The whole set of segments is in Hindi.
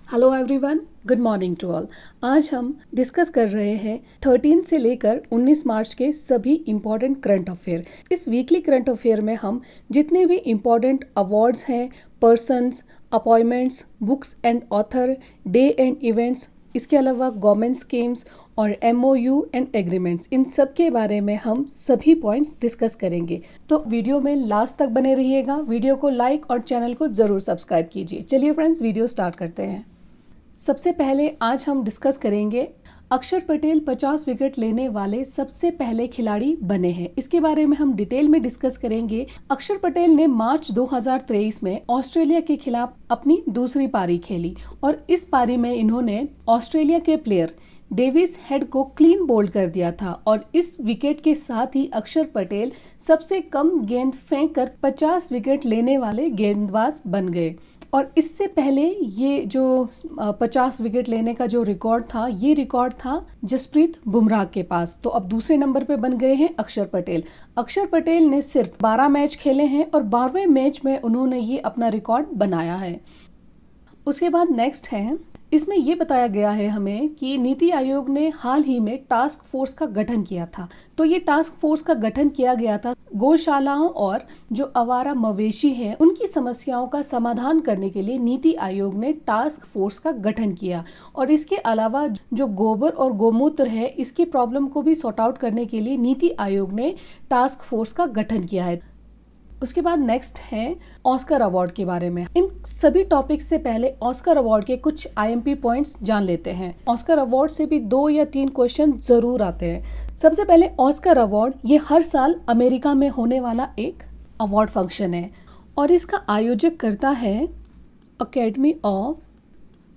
Hello everyone, good morning to all. आज हम डिस्कस कर रहे हैं 13 से लेकर 19 मार्च के सभी इम्पॉर्टेंट करंट अफेयर। इस वीकली करंट अफेयर में हम जितने भी इम्पॉर्टेंट अवार्ड्स हैं, persons, appointments, books and author, day and events, इसके अलावा गवर्नमेंट स्कीम्स और MOU एंड एग्रीमेंट्स, इन सब के बारे में हम सभी पॉइंट्स डिस्कस करेंगे। तो वीडियो में लास्ट तक बने रहिएगा। वीडियो को लाइक और चैनल को ज़रूर सब्सक्राइब कीजिए। चलिए फ्रेंड्स, वीडियो स्टार्ट करते हैं। सबसे पहले आज हम डिस्कस करेंगे अक्षर पटेल 50 विकेट लेने वाले सबसे पहले खिलाड़ी बने हैं। इसके बारे में हम डिटेल में डिस्कस करेंगे। अक्षर पटेल ने मार्च 2023 में ऑस्ट्रेलिया के खिलाफ अपनी दूसरी पारी खेली और इस पारी में इन्होंने ऑस्ट्रेलिया के प्लेयर डेविस हेड को क्लीन बोल्ड कर दिया था और इस विकेट के साथ ही अक्षर पटेल सबसे कम गेंद फेंक कर 50 विकेट लेने वाले गेंदबाज बन गए। और इससे पहले ये जो 50 विकेट लेने का जो रिकॉर्ड था, ये रिकॉर्ड था जसप्रीत बुमराह के पास। तो अब दूसरे नंबर पे बन गए हैं अक्षर पटेल। अक्षर पटेल ने सिर्फ 12 मैच खेले हैं और 12वें मैच में उन्होंने ये अपना रिकॉर्ड बनाया है। उसके बाद नेक्स्ट है, इसमें ये बताया गया है हमें कि नीति आयोग ने हाल ही में टास्क फोर्स का गठन किया था। तो ये टास्क फोर्स का गठन किया गया था गौशालाओं और जो आवारा मवेशी हैं उनकी समस्याओं का समाधान करने के लिए नीति आयोग ने टास्क फोर्स का गठन किया। और इसके अलावा जो गोबर और गोमूत्र है, इसकी प्रॉब्लम को भी सॉर्ट आउट करने के लिए नीति आयोग ने टास्क फोर्स का गठन किया है। उसके बाद नेक्स्ट है ऑस्कर अवार्ड के बारे में। इन सभी टॉपिक से पहले ऑस्कर अवार्ड के कुछ IMP पॉइंट्स जान लेते हैं। ऑस्कर अवार्ड से भी 2 या 3 क्वेश्चन जरूर आते हैं। सबसे पहले ऑस्कर अवार्ड ये हर साल अमेरिका में होने वाला एक अवार्ड फंक्शन है और इसका आयोजक करता है academy of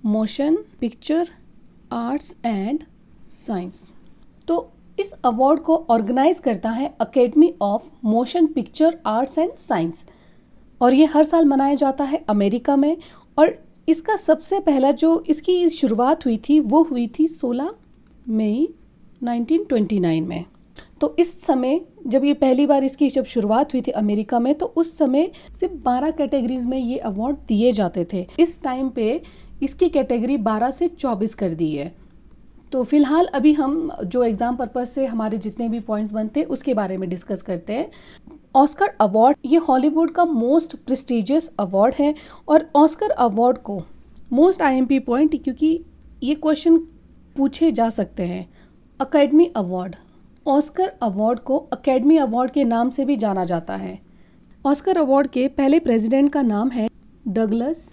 motion picture arts and science. तो इस अवार्ड को ऑर्गेनाइज करता है academy of motion picture arts and science और ये हर साल मनाया जाता है अमेरिका में। और इसका सबसे पहला जो इसकी शुरुआत हुई थी वो हुई थी 16 मई 1929 में। तो इस समय जब ये पहली बार इसकी जब शुरुआत हुई थी अमेरिका में, तो उस समय सिर्फ 12 कैटेगरीज में ये अवार्ड दिए जाते थे। इस टाइम पे इसकी कैटेगरी 12 से 24 कर दी है। तो फिलहाल अभी हम जो एग्जाम पर्पज से हमारे जितने भी पॉइंट्स बनते हैं उसके बारे में डिस्कस करते हैं। ऑस्कर अवार्ड ये हॉलीवुड का मोस्ट प्रेस्टिजियस अवार्ड है और ऑस्कर अवार्ड को मोस्ट IMP पॉइंट, क्योंकि ये क्वेश्चन पूछे जा सकते हैं। अकेडमी अवार्ड, ऑस्कर अवार्ड को अकेडमी अवार्ड के नाम से भी जाना जाता है। ऑस्कर अवार्ड के पहले प्रेसिडेंट का नाम है डगलस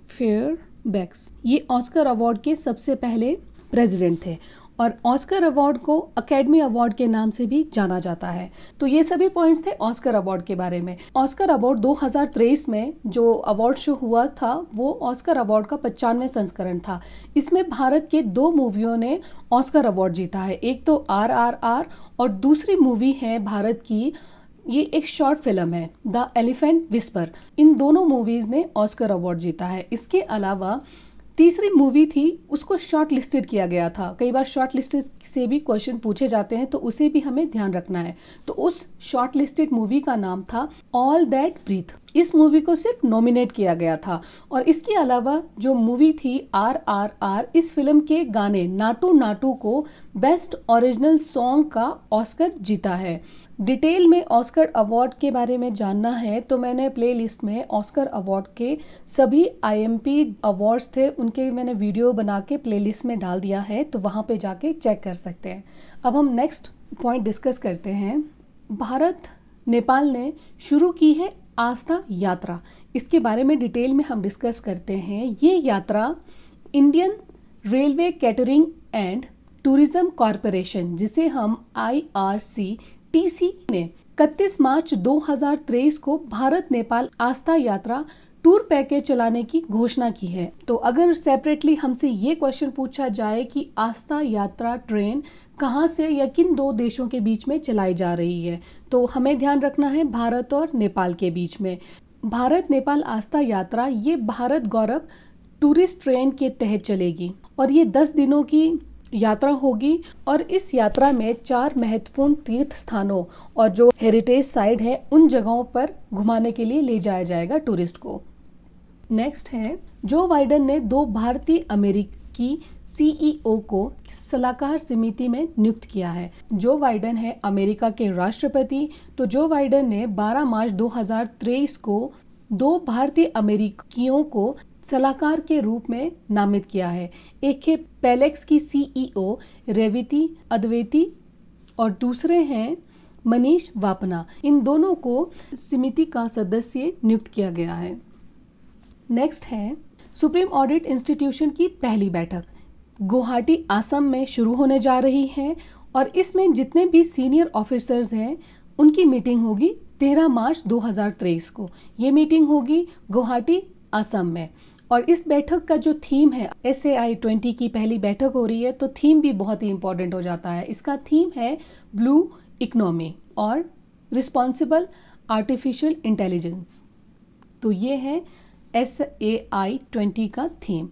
फेयरबैक्स। ये ऑस्कर अवार्ड के सबसे पहले प्रेसिडेंट थे और ऑस्कर अवार्ड को अकेडमी अवार्ड के नाम से भी जाना जाता है। तो ये सभी पॉइंट्स थे ऑस्कर अवार्ड के बारे में। ऑस्कर अवार्ड 2023 में जो अवार्ड शो हुआ था वो ऑस्कर अवार्ड का 95वें संस्करण था। इसमें भारत के 2 मूवियों ने ऑस्कर अवार्ड जीता है। एक तो RRR और दूसरी मूवी है भारत की, ये एक शॉर्ट फिल्म है द एलिफेंट विस्पर। इन दोनों मूवीज ने ऑस्कर अवार्ड जीता है। इसके अलावा तीसरी मूवी थी, उसको शॉर्ट लिस्टेड किया गया था। कई बार शॉर्ट लिस्टेड से भी क्वेश्चन पूछे जाते हैं तो उसे भी हमें ध्यान रखना है। तो उस शॉर्ट लिस्टेड मूवी का नाम था ऑल दैट ब्रीथ। इस मूवी को सिर्फ नॉमिनेट किया गया था। और इसके अलावा जो मूवी थी RRR, इस फिल्म के गाने नाटू नाटू को बेस्ट ओरिजिनल सॉन्ग का ऑस्कर जीता है। डिटेल में ऑस्कर अवार्ड के बारे में जानना है तो मैंने प्लेलिस्ट में ऑस्कर अवार्ड के सभी IMP अवार्ड्स थे, उनके मैंने वीडियो बना के प्लेलिस्ट में डाल दिया है, तो वहाँ पे जाके चेक कर सकते हैं। अब हम नेक्स्ट पॉइंट डिस्कस करते हैं। भारत नेपाल ने शुरू की है आस्था यात्रा। इसके बारे में डिटेल में हम डिस्कस करते हैं। ये यात्रा Indian railway catering and tourism corporation, जिसे हम IRCTC ने 31 मार्च 2023 को भारत नेपाल आस्था यात्रा टूर पैकेज चलाने की घोषणा की है। तो अगर सेपरेटली हमसे ये क्वेश्चन पूछा जाए कि आस्था यात्रा ट्रेन कहाँ से या किन 2 देशों के बीच में चलाई जा रही है, तो हमें ध्यान रखना है भारत और नेपाल के बीच में। भारत नेपाल आस्था यात्रा ये भारत गौरव टूरिस्ट ट्रेन के तहत चलेगी और ये 10 दिनों की यात्रा होगी और इस यात्रा में 4 महत्वपूर्ण तीर्थ स्थानों और जो हेरिटेज साइट है उन जगहों पर घुमाने के लिए ले जाया जाएगा टूरिस्ट को। नेक्स्ट है जो बाइडेन ने 2 भारतीय अमेरिकी सीईओ को सलाहकार समिति में नियुक्त किया है। जो बाइडेन है अमेरिका के राष्ट्रपति, तो जो बाइडेन ने 12 मार्च 2023 को 2 भारतीय अमेरिकियों को सलाहकार के रूप में नामित किया है। एक है पेलेक्स की सीईओ रेवती अद्वैती और दूसरे हैं मनीष वापना। इन दोनों को समिति का सदस्य नियुक्त किया गया है। नेक्स्ट है सुप्रीम ऑडिट इंस्टीट्यूशन की पहली बैठक गुवाहाटी असम में शुरू होने जा रही है और इसमें जितने भी सीनियर ऑफिसर्स हैं उनकी मीटिंग होगी 13 मार्च 2023 को। ये मीटिंग होगी गुवाहाटी असम में और इस बैठक का जो थीम है SAI 20 की पहली बैठक हो रही है, तो थीम भी बहुत ही इंपॉर्टेंट हो जाता है। इसका थीम है ब्लू इकोनॉमी और रिस्पॉन्सिबल आर्टिफिशियल इंटेलिजेंस। तो ये है SAI 20 का थीम।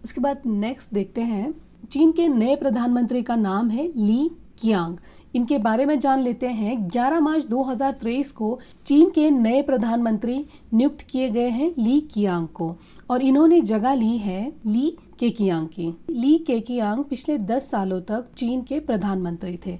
उसके बाद नेक्स्ट देखते हैं, चीन के नए प्रधानमंत्री का नाम है ली कियांग। इनके बारे में जान लेते हैं। 11 मार्च 2023 को चीन के नए प्रधानमंत्री नियुक्त किए गए हैं ली कियांग को और इन्होंने जगह ली है ली केकियांग की। ली केकियांग पिछले 10 सालों तक चीन के प्रधानमंत्री थे।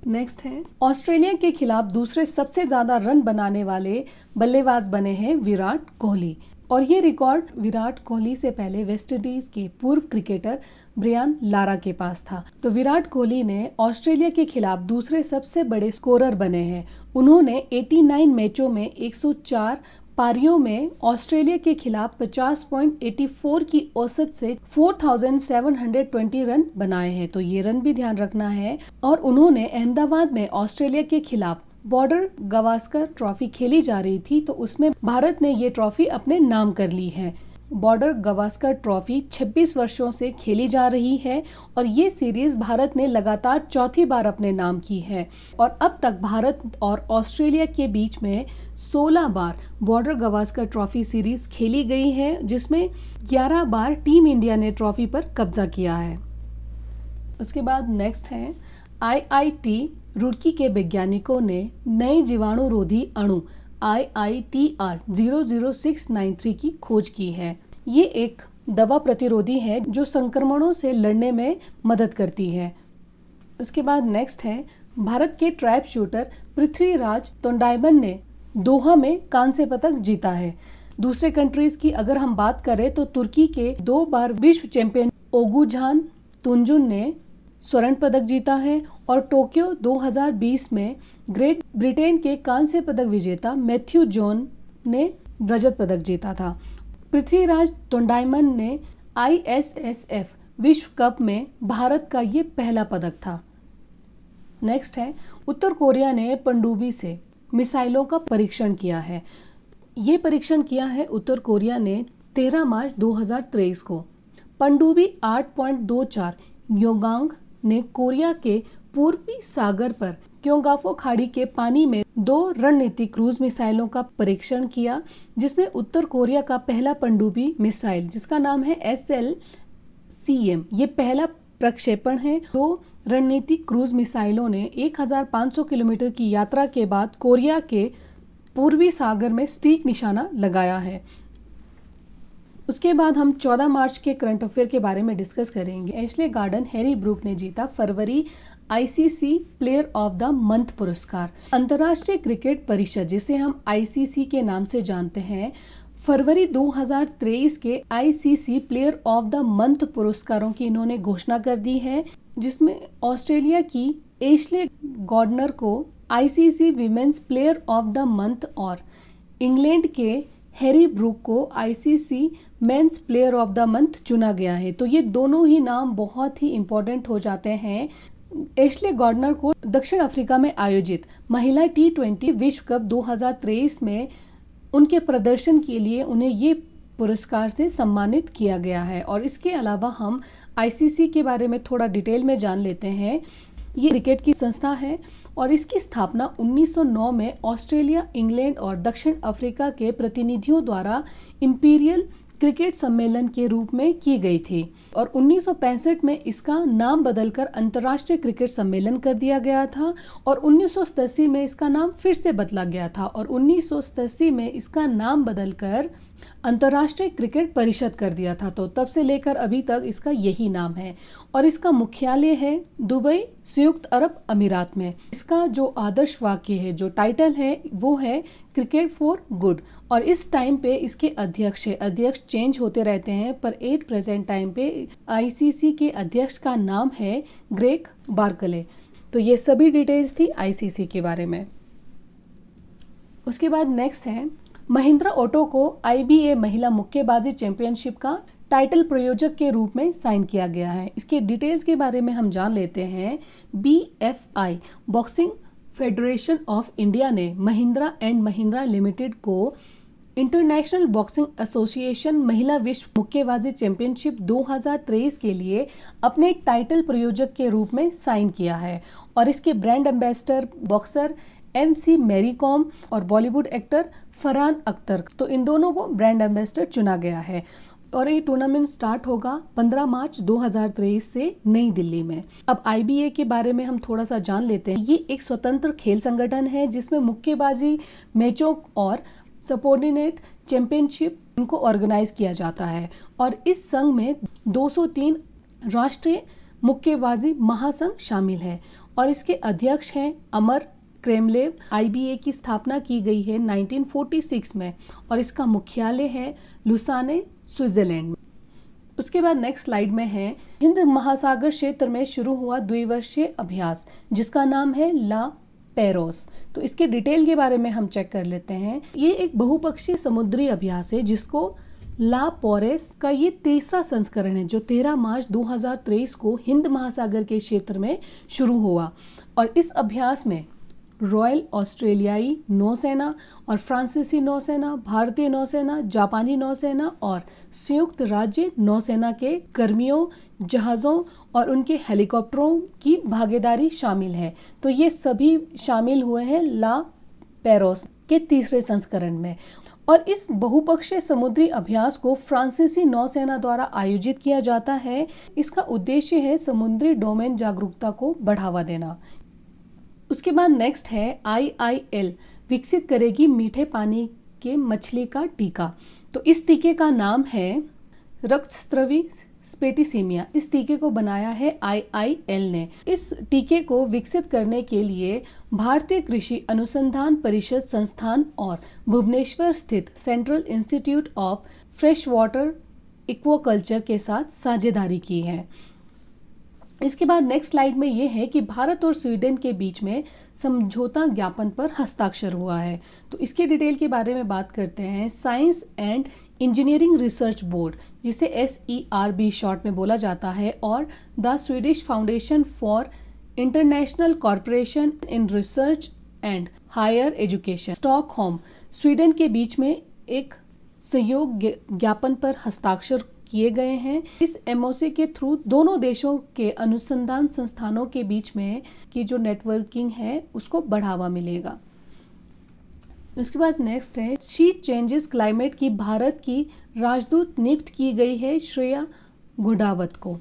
नेक्स्ट है ऑस्ट्रेलिया के खिलाफ दूसरे सबसे ज्यादा रन बनाने वाले बल्लेबाज बने हैं विराट कोहली और ये रिकॉर्ड विराट कोहली से पहले वेस्टइंडीज के पूर्व क्रिकेटर ब्रियान लारा के पास था। तो विराट कोहली ने ऑस्ट्रेलिया के खिलाफ दूसरे सबसे बड़े स्कोरर बने हैं। उन्होंने 89 मैचों में 104 पारियों में ऑस्ट्रेलिया के खिलाफ 50.84 की औसत से 4720 रन बनाए हैं। तो ये रन भी ध्यान रखना है। और उन्होंने अहमदाबाद में ऑस्ट्रेलिया के खिलाफ बॉर्डर गावस्कर ट्रॉफी खेली जा रही थी, तो उसमें भारत ने ये ट्रॉफी अपने नाम कर ली है। बॉर्डर गावस्कर ट्रॉफी 26 वर्षों से खेली जा रही है और ये सीरीज भारत ने लगातार चौथी बार अपने नाम की है और अब तक भारत और ऑस्ट्रेलिया के बीच में 16 बार बॉर्डर गावस्कर ट्रॉफी सीरीज खेली गई है, जिसमें 11 बार टीम इंडिया ने ट्रॉफी पर कब्जा किया है। उसके बाद नेक्स्ट है IIT रुड़की के वैज्ञानिकों ने नए जीवाणुरोधी अणु IITR 00693 की खोज की है। ये एक दवा प्रतिरोधी है जो संक्रमणों से लड़ने में मदद करती है। उसके बाद नेक्स्ट है भारत के ट्रैप शूटर पृथ्वीराज तोंडाईमन ने दोहा में कांस्य पदक जीता है। दूसरे कंट्रीज की अगर हम बात करें तो तुर्की के 2 बार विश्व चैंपियन ओगुजान तुंजुन ने स्वर्ण पदक जीता है और टोक्यो 2020 में ग्रेट ब्रिटेन के कांस्य पदक विजेता मैथ्यू जॉन ने रजत पदक जीता था। पृथ्वीराज तोंडाईमन ने ISSF विश्व कप में भारत का ये पहला पदक था। नेक्स्ट है उत्तर कोरिया ने पनडुब्बी से मिसाइलों का परीक्षण किया है। ये परीक्षण किया है उत्तर कोरिया ने 13 मार्च 2023 को। पनडुब्बी 8.24 योगांग ने कोरिया के पूर्वी सागर पर क्योंगाफो खाड़ी के पानी में 2 रणनीतिक क्रूज मिसाइलों का परीक्षण किया, जिसमें उत्तर कोरिया का पहला पनडुब्बी मिसाइल जिसका नाम है SLCM ये पहला प्रक्षेपण है। 2 रणनीतिक क्रूज मिसाइलों ने 1500 किलोमीटर की यात्रा के बाद कोरिया के पूर्वी सागर में सटीक निशाना लगाया है। उसके बाद हम 14 मार्च के करंट अफेयर के बारे में डिस्कस करेंगे। एशले गार्डन हैरी ब्रूक ने जीता फरवरी ICC player of the month पुरस्कार। अंतर्राष्ट्रीय क्रिकेट परिषद जिसे हम ICC के नाम से जानते हैं, फरवरी 2023 के ICC player of the month पुरस्कारों की इन्होंने घोषणा कर दी है, जिसमें ऑस्ट्रेलिया की एशले गार्डनर को ICC women's player of the month और इंग्लैंड के हैरी ब्रूक को ICC men's player of the month चुना गया है। तो ये दोनों ही नाम बहुत ही इम्पोर्टेंट हो जाते हैं। एशले गार्डनर को दक्षिण अफ्रीका में आयोजित महिला T20 विश्व कप 2023 में उनके प्रदर्शन के लिए उन्हें ये पुरस्कार से सम्मानित किया गया है। और इसके अलावा हम ICC के बारे में थोड़ा डिटेल में जान लेते हैं। ये क्रिकेट की संस्था है और इसकी स्थापना 1909 में ऑस्ट्रेलिया, इंग्लैंड और दक्षिण अफ्रीका के प्रतिनिधियों द्वारा इंपीरियल क्रिकेट सम्मेलन के रूप में की गई थी और 1965 में इसका नाम बदलकर अंतर्राष्ट्रीय क्रिकेट सम्मेलन कर दिया गया था और 1987 में इसका नाम फिर से बदला गया था और 1987 में इसका नाम बदलकर अंतर्राष्ट्रीय क्रिकेट परिषद कर दिया था। तो तब से लेकर अभी तक इसका यही नाम है और इसका मुख्यालय है दुबई, संयुक्त अरब अमीरात में। इसका जो आदर्श वाक्य है, जो टाइटल है, वो है क्रिकेट फॉर गुड। और इस टाइम पे इसके अध्यक्ष चेंज होते रहते हैं, पर एट प्रेजेंट टाइम पे आईसीसी के अध्यक्ष का नाम है ग्रेग बार्कले। तो ये सभी डिटेल्स थी आईसीसी के बारे में। उसके बाद नेक्स्ट है, महिंद्रा ऑटो को IBA महिला मुक्केबाजी चैंपियनशिप का टाइटल प्रायोजक के रूप में साइन किया गया है। इसके डिटेल्स के बारे में हम जान लेते हैं। BFI boxing federation of India ने महिंद्रा एंड महिंद्रा लिमिटेड को इंटरनेशनल बॉक्सिंग एसोसिएशन महिला विश्व मुक्केबाजी चैंपियनशिप 2023 के लिए अपने टाइटल प्रायोजक के रूप में साइन किया है और इसके brand ambassador boxer MC Mary Kom और बॉलीवुड एक्टर फरहान अख्तर, तो इन दोनों को ब्रांड एम्बेसडर चुना गया है। और ये टूर्नामेंट स्टार्ट होगा 15 मार्च 2023 से नई दिल्ली में। अब IBA के बारे में हम थोड़ा सा जान लेते हैं। ये एक स्वतंत्र खेल संगठन है जिसमें मुक्केबाजी मैचों और सबऑर्डिनेट चैंपियनशिप इनको ऑर्गेनाइज किया जाता है और इस संघ में 203 राष्ट्रीय मुक्केबाजी महासंघ शामिल है और इसके अध्यक्ष हैं अमर क्रेमलेव। IBA की स्थापना की गई है 1946 में और इसका मुख्यालय है लुसाने, स्विट्जरलैंड में। उसके बाद नेक्स्ट स्लाइड में है, हिंद महासागर क्षेत्र में शुरू हुआ द्विवर्षीय अभ्यास जिसका नाम है ला पेरोस। तो इसके डिटेल के बारे में हम चेक कर लेते हैं। ये एक बहुपक्षीय समुद्री अभ्यास है जिसको ला पोरेस का ये तीसरा संस्करण है जो 13 मार्च 2023 को हिंद महासागर के क्षेत्र में शुरू हुआ और इस अभ्यास में रॉयल ऑस्ट्रेलियाई नौसेना और फ्रांसीसी नौसेना, भारतीय नौसेना, जापानी नौसेना और संयुक्त राज्य नौसेना के कर्मियों, जहाज़ों और उनके हेलीकॉप्टरों की भागीदारी शामिल है। तो ये सभी शामिल हुए हैं ला पेरोस के तीसरे संस्करण में और इस बहुपक्षीय समुद्री अभ्यास को फ्रांसीसी नौसेना द्वारा आयोजित किया जाता है। इसका उद्देश्य है समुद्री डोमेन जागरूकता को बढ़ावा देना। उसके बाद नेक्स्ट है IIL विकसित करेगी मीठे पानी के मछली का टीका। तो इस टीके का नाम है रक्तस्रावी स्पेटिसीमिया। इस टीके को बनाया है IIL ने। इस टीके को विकसित करने के लिए भारतीय कृषि अनुसंधान परिषद संस्थान और भुवनेश्वर स्थित central institute of fresh water aquaculture के साथ साझेदारी की है। इसके बाद नेक्स्ट स्लाइड में ये है कि भारत और स्वीडन के बीच में समझौता ज्ञापन पर हस्ताक्षर हुआ है। तो इसके डिटेल के बारे में बात करते हैं। Science and engineering research board, जिसे SERB शॉर्ट में बोला जाता है, और the Swedish foundation for international corporation in research and higher education, Stockholm, Sweden के बीच में एक सहयोग ज्ञापन पर हस्ताक्षर किए गए हैं। इस MOC के थ्रू दोनों देशों के अनुसंधान संस्थानों के बीच में की जो नेटवर्किंग है उसको बढ़ावा मिलेगा। उसके बाद नेक्स्ट है, शी चेंजेस क्लाइमेट की भारत की राजदूत नियुक्त की गई है श्रेया घोडावत को।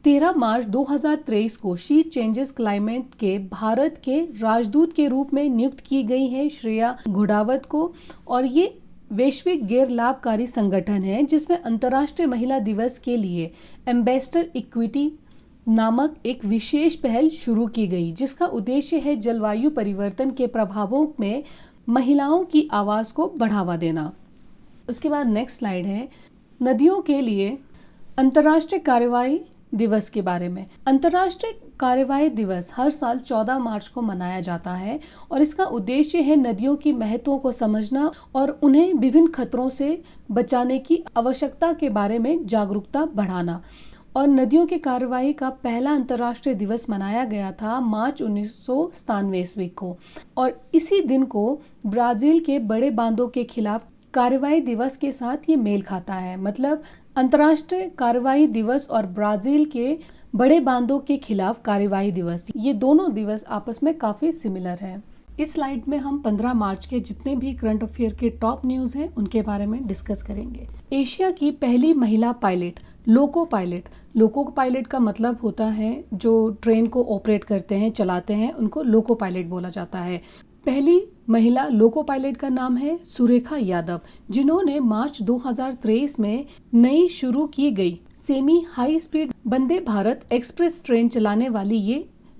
13 मार्च 2023 को शी चेंजेस क्लाइमेट के भारत के राजदूत के रूप में नियुक्त की गई है श्रेया घोडावत को और ये वैश्विक गैर लाभकारी संगठन है जिसमें अंतर्राष्ट्रीय महिला दिवस के लिए एम्बेसडर इक्विटी नामक एक विशेष पहल शुरू की गई जिसका उद्देश्य है जलवायु परिवर्तन के प्रभावों में महिलाओं की आवाज़ को बढ़ावा देना। उसके बाद नेक्स्ट स्लाइड है, नदियों के लिए अंतर्राष्ट्रीय कार्यवाही दिवस के बारे में। अंतर्राष्ट्रीय कार्यवाही दिवस हर साल 14 मार्च को मनाया जाता है और इसका उद्देश्य है नदियों की महत्व को समझना और उन्हें विभिन्न खतरों से बचाने की आवश्यकता के बारे में जागरूकता बढ़ाना। और नदियों की कार्यवाही का पहला अंतर्राष्ट्रीय दिवस मनाया गया था मार्च 1997 ईस्वी को और इसी दिन को ब्राजील के बड़े बांधों के खिलाफ कार्यवाही दिवस के साथ ये मेल खाता है। मतलब अंतर्राष्ट्रीय कार्यवाही दिवस और ब्राजील के बड़े बांधों के खिलाफ कार्यवाही दिवस, ये दोनों दिवस आपस में काफी सिमिलर हैं। इस स्लाइड में हम 15 मार्च के जितने भी करंट अफेयर के टॉप न्यूज हैं उनके बारे में डिस्कस करेंगे। एशिया की पहली महिला पायलट लोको पायलट का मतलब होता है जो ट्रेन को ऑपरेट करते हैं, चलाते हैं, उनको लोको पायलट बोला जाता है। पहली महिला लोको पायलट का नाम है सुरेखा यादव, जिन्होंने मार्च 2023 में नई शुरू की गई semi high speed Vande Bharat express train चलाने वाली ये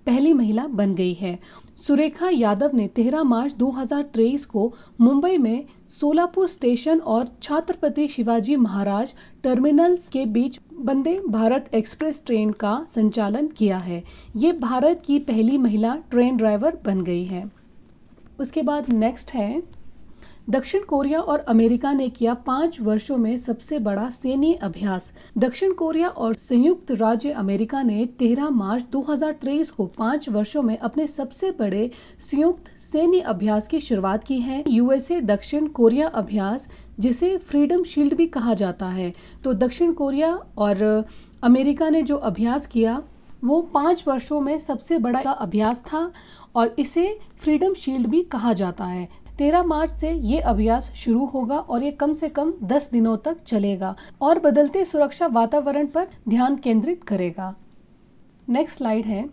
पहली महिला बन गई है। सुरेखा यादव ने 13 मार्च 2023 को मुंबई में सोलापुर स्टेशन और छत्रपति शिवाजी महाराज टर्मिनल्स के बीच वंदे भारत एक्सप्रेस ट्रेन का संचालन किया है। ये भारत की पहली महिला ट्रेन ड्राइवर बन गई है। उसके बाद नेक्स्ट है, दक्षिण कोरिया और अमेरिका ने किया 5 वर्षों में सबसे बड़ा सैन्य अभ्यास। दक्षिण कोरिया और संयुक्त राज्य अमेरिका ने 13 मार्च 2023 को 5 वर्षों में अपने सबसे बड़े संयुक्त सैन्य अभ्यास की शुरुआत की है। यूएसए दक्षिण कोरिया अभ्यास, जिसे फ्रीडम शील्ड भी कहा जाता है, तो दक्षिण कोरिया और अमेरिका ने जो अभ्यास किया वो 5 वर्षों में सबसे बड़ा अभ्यास था और इसे फ्रीडम शील्ड भी कहा जाता है। 13 मार्च से ये अभ्यास शुरू होगा और ये कम से कम 10 दिनों तक चलेगा और बदलते सुरक्षा वातावरण पर ध्यान केंद्रित करेगा। नेक्स्ट स्लाइड है,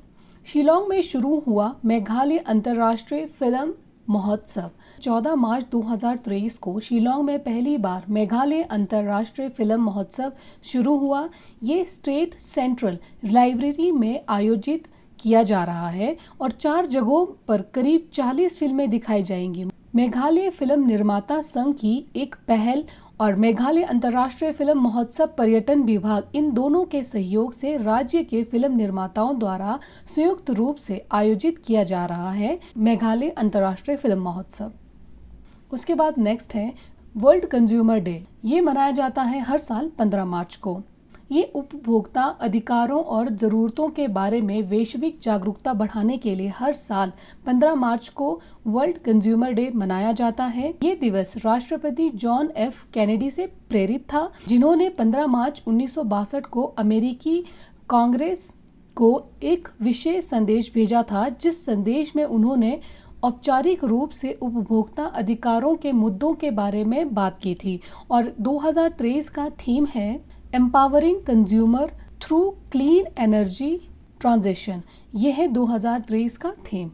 शिलोंग में शुरू हुआ मेघालय अंतर्राष्ट्रीय फिल्म महोत्सव। 14 मार्च 2023 को शिलोंग में पहली बार मेघालय अंतर्राष्ट्रीय फिल्म महोत्सव शुरू हुआ। ये स्टेट सेंट्रल लाइब्रेरी में आयोजित किया जा रहा है और 4 जगहों पर करीब 40 फिल्में दिखाई जाएंगी। मेघालय फिल्म निर्माता संघ की एक पहल और मेघालय अंतर्राष्ट्रीय फिल्म महोत्सव पर्यटन विभाग, इन दोनों के सहयोग से राज्य के फिल्म निर्माताओं द्वारा संयुक्त रूप से आयोजित किया जा रहा है मेघालय अंतर्राष्ट्रीय फिल्म महोत्सव। उसके बाद नेक्स्ट है वर्ल्ड कंज्यूमर डे। ये मनाया जाता है हर साल 15 मार्च को। ये उपभोक्ता अधिकारों और ज़रूरतों के बारे में वैश्विक जागरूकता बढ़ाने के लिए हर साल 15 मार्च को वर्ल्ड कंज्यूमर डे मनाया जाता है। ये दिवस राष्ट्रपति जॉन एफ कैनेडी से प्रेरित था, जिन्होंने 15 मार्च 1962 को अमेरिकी कांग्रेस को एक विशेष संदेश भेजा था, जिस संदेश में उन्होंने औपचारिक रूप से उपभोक्ता अधिकारों के मुद्दों के बारे में बात की थी। और 2023 का थीम है empowering consumer through clean energy transition. यह है 2023 का थीम।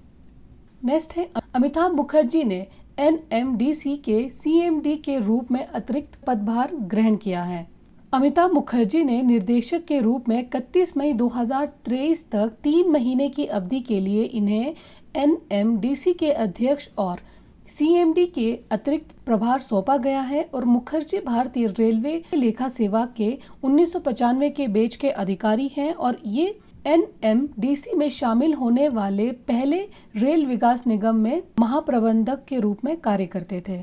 नेक्स्ट है, अमिताभ मुखर्जी ने एनएमडीसी के सीएमडी के रूप में अतिरिक्त पदभार ग्रहण किया है। अमिताभ मुखर्जी ने निर्देशक के रूप में 31 मई 2023 तक 3 महीने की अवधि के लिए इन्हें एनएमडीसी के अध्यक्ष और सीएमडी के अतिरिक्त प्रभार सौंपा गया है। और मुखर्जी भारतीय रेलवे लेखा सेवा के 1995 के बैच के अधिकारी हैं और ये एनएमडीसी में शामिल होने वाले पहले रेल विकास निगम में महाप्रबंधक के रूप में कार्य करते थे।